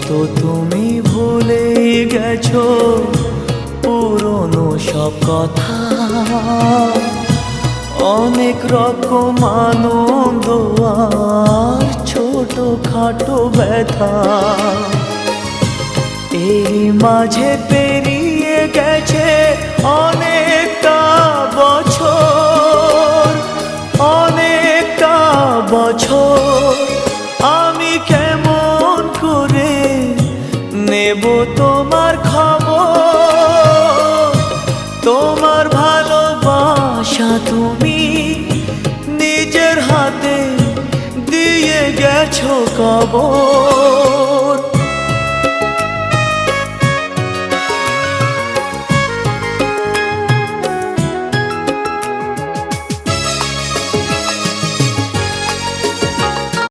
হয়তো তুমি ভুলে গেছো পুরনো সব কথা, অনেক রকম আনন্দ আর ছোটখাটো ব্যথা। এই মাঝে পেরিয়ে গেছে অনেকটা বছর, অনেকটা বছর। আমি কেমন করে নেব তোমার খবর? তোমার ভালোবাসা তুমি নিজের হাতে দিয়ে গেছো কবর।